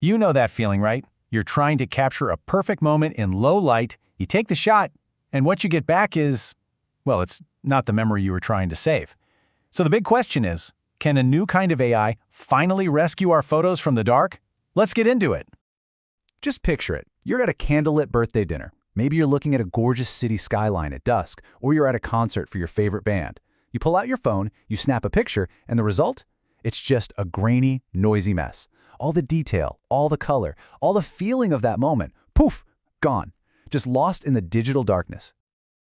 You know that feeling, right? You're trying to capture a perfect moment in low light, you take the shot, and what you get back is, well, it's not the memory you were trying to save. So the big question is, can a new kind of AI finally rescue our photos from the dark? Let's get into it. Just picture it. You're at a candlelit birthday dinner. Maybe you're looking at a gorgeous city skyline at dusk, or you're at a concert for your favorite band. You pull out your phone, you snap a picture, and the result? It's just a grainy, noisy mess. All the detail, all the color, all the feeling of that moment, poof, gone. Just lost in the digital darkness.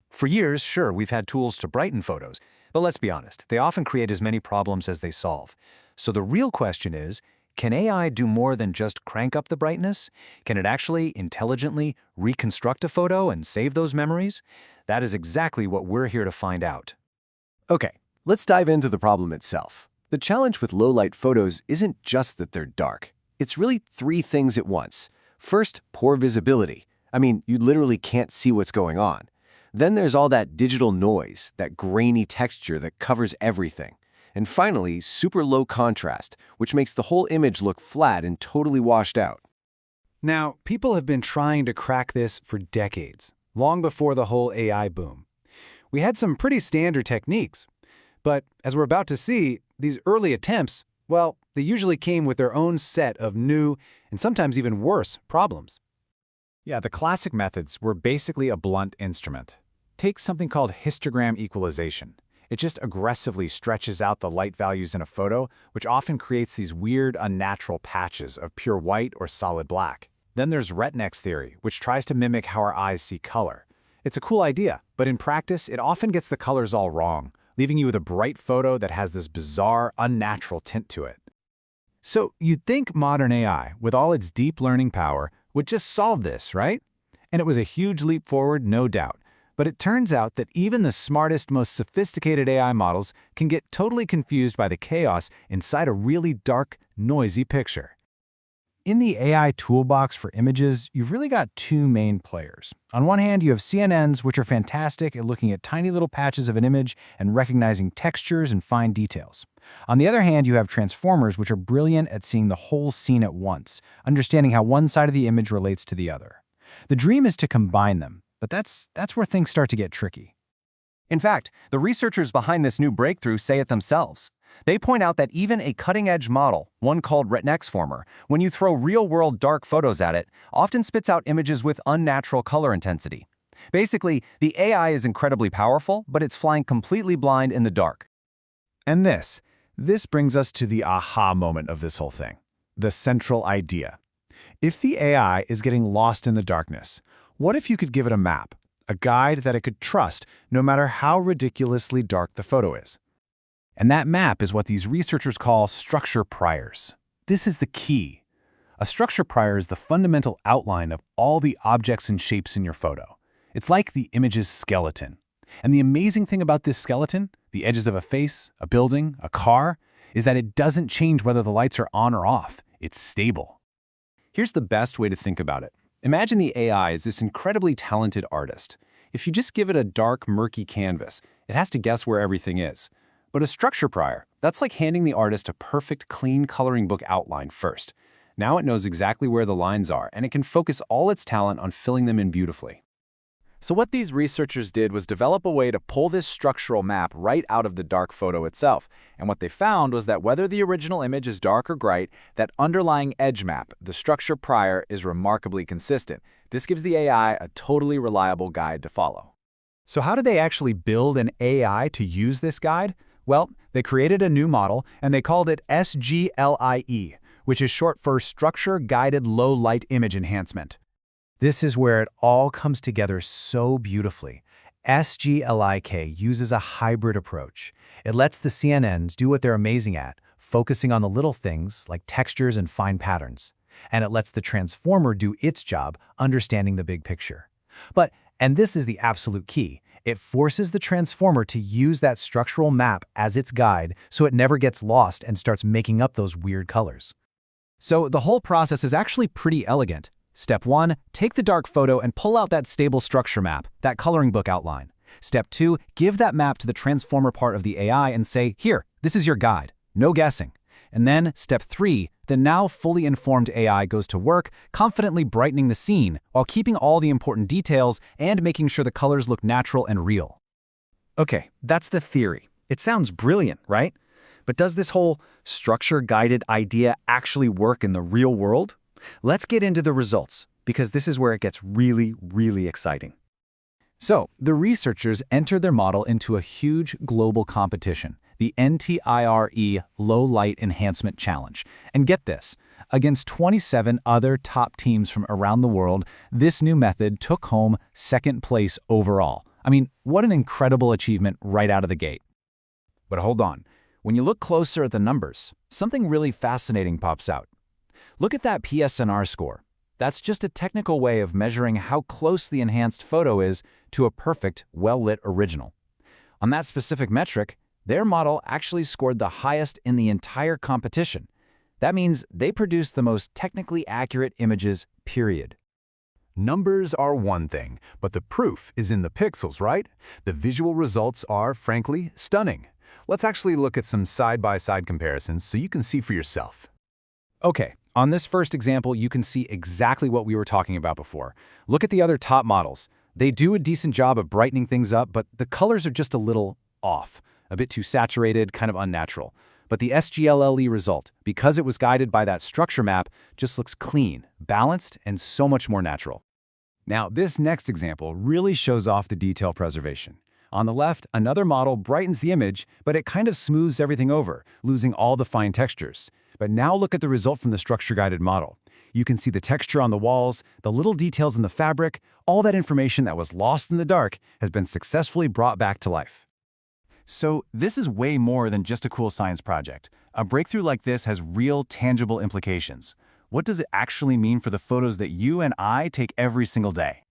For years, sure, we've had tools to brighten photos, but let's be honest, they often create as many problems as they solve. So the real question is, can AI do more than just crank up the brightness? Can it actually intelligently reconstruct a photo and save those memories? That is exactly what we're here to find out. Okay, let's dive into the problem itself. The challenge with low-light photos isn't just that they're dark. It's really three things at once. First, poor visibility. I mean, you literally can't see what's going on. Then there's all that digital noise, that grainy texture that covers everything. And finally, super low contrast, which makes the whole image look flat and totally washed out. Now, people have been trying to crack this for decades, long before the whole AI boom. We had some pretty standard techniques. But as we're about to see, these early attempts, well, they usually came with their own set of new and sometimes even worse problems. Yeah, the classic methods were basically a blunt instrument. Take something called histogram equalization. It just aggressively stretches out the light values in a photo, which often creates these weird, unnatural patches of pure white or solid black. Then there's Rednex theory, which tries to mimic how our eyes see color. It's a cool idea, but in practice, it often gets the colors all wrong, leaving you with a bright photo that has this bizarre, unnatural tint to it. So you'd think modern AI, with all its deep learning power, would just solve this, right? And it was a huge leap forward, no doubt. But it turns out that even the smartest, most sophisticated AI models can get totally confused by the chaos inside a really dark, noisy picture. In the AI toolbox for images, you've really got two main players. On one hand, you have CNNs, which are fantastic at looking at tiny little patches of an image and recognizing textures and fine details. On the other hand, you have transformers, which are brilliant at seeing the whole scene at once, understanding how one side of the image relates to the other. The dream is to combine them, but that's where things start to get tricky. In fact, the researchers behind this new breakthrough say it themselves. They point out that even a cutting-edge model, one called ResearchPaper, when you throw real-world dark photos at it, often spits out images with unnatural color intensity. Basically, the AI is incredibly powerful, but it's flying completely blind in the dark. And this brings us to the aha moment of this whole thing, the central idea. If the AI is getting lost in the darkness, what if you could give it a map, a guide that it could trust no matter how ridiculously dark the photo is? And that map is what these researchers call structure priors. This is the key. A structure prior is the fundamental outline of all the objects and shapes in your photo. It's like the image's skeleton. And the amazing thing about this skeleton, the edges of a face, a building, a car, is that it doesn't change whether the lights are on or off. It's stable. Here's the best way to think about it. Imagine the AI is this incredibly talented artist. If you just give it a dark, murky canvas, it has to guess where everything is. But a structure prior, that's like handing the artist a perfect, clean coloring book outline first. Now it knows exactly where the lines are, and it can focus all its talent on filling them in beautifully. So what these researchers did was develop a way to pull this structural map right out of the dark photo itself. And what they found was that whether the original image is dark or bright, that underlying edge map, the structure prior, is remarkably consistent. This gives the AI a totally reliable guide to follow. So how did they actually build an AI to use this guide? Well, they created a new model, and they called it SG-LLIE, which is short for Structure Guided Low Light Image Enhancement. This is where it all comes together so beautifully. SG-LLIE uses a hybrid approach. It lets the CNNs do what they're amazing at, focusing on the little things like textures and fine patterns. And it lets the transformer do its job, understanding the big picture. But, and this is the absolute key, it forces the transformer to use that structural map as its guide so it never gets lost and starts making up those weird colors. So the whole process is actually pretty elegant. Step 1, take the dark photo and pull out that stable structure map, that coloring book outline. Step 2, give that map to the transformer part of the AI and say, here, this is your guide. No guessing. And then, step 3, the now fully informed AI goes to work, confidently brightening the scene while keeping all the important details and making sure the colors look natural and real. Okay, that's the theory. It sounds brilliant, right? But does this whole structure-guided idea actually work in the real world? Let's get into the results, because this is where it gets really, really exciting. So, the researchers entered their model into a huge global competition, the NTIRE Low Light Enhancement Challenge. And get this, against 27 other top teams from around the world, this new method took home second place overall. I mean, what an incredible achievement right out of the gate. But hold on, when you look closer at the numbers, something really fascinating pops out. Look at that PSNR score. That's just a technical way of measuring how close the enhanced photo is to a perfect, well-lit original. On that specific metric, their model actually scored the highest in the entire competition. That means they produced the most technically accurate images, period. Numbers are one thing, but the proof is in the pixels, right? The visual results are, frankly, stunning. Let's actually look at some side-by-side comparisons so you can see for yourself. Okay, on this first example, you can see exactly what we were talking about before. Look at the other top models. They do a decent job of brightening things up, but the colors are just a little off, a bit too saturated, kind of unnatural. But the SG-LLIE result, because it was guided by that structure map, just looks clean, balanced, and so much more natural. Now, this next example really shows off the detail preservation. On the left, another model brightens the image, but it kind of smooths everything over, losing all the fine textures. But now look at the result from the structure-guided model. You can see the texture on the walls, the little details in the fabric, all that information that was lost in the dark has been successfully brought back to life. So this is way more than just a cool science project. A breakthrough like this has real, tangible implications. What does it actually mean for the photos that you and I take every single day?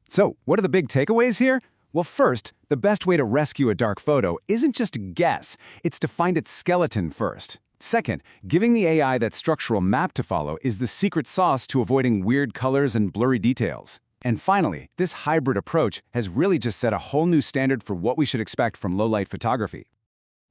So, what are the big takeaways here? Well, first, the best way to rescue a dark photo isn't just to guess, it's to find its skeleton first. Second, giving the AI that structural map to follow is the secret sauce to avoiding weird colors and blurry details. And finally, this hybrid approach has really just set a whole new standard for what we should expect from low-light photography.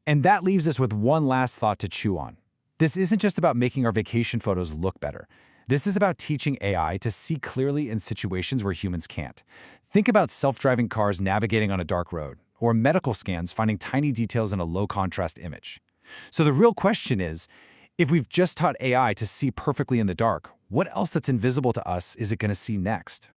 And that leaves us with one last thought to chew on. This isn't just about making our vacation photos look better. This is about teaching AI to see clearly in situations where humans can't. Think about self-driving cars navigating on a dark road, or medical scans finding tiny details in a low-contrast image. So the real question is, if we've just taught AI to see perfectly in the dark, what else that's invisible to us is it going to see next?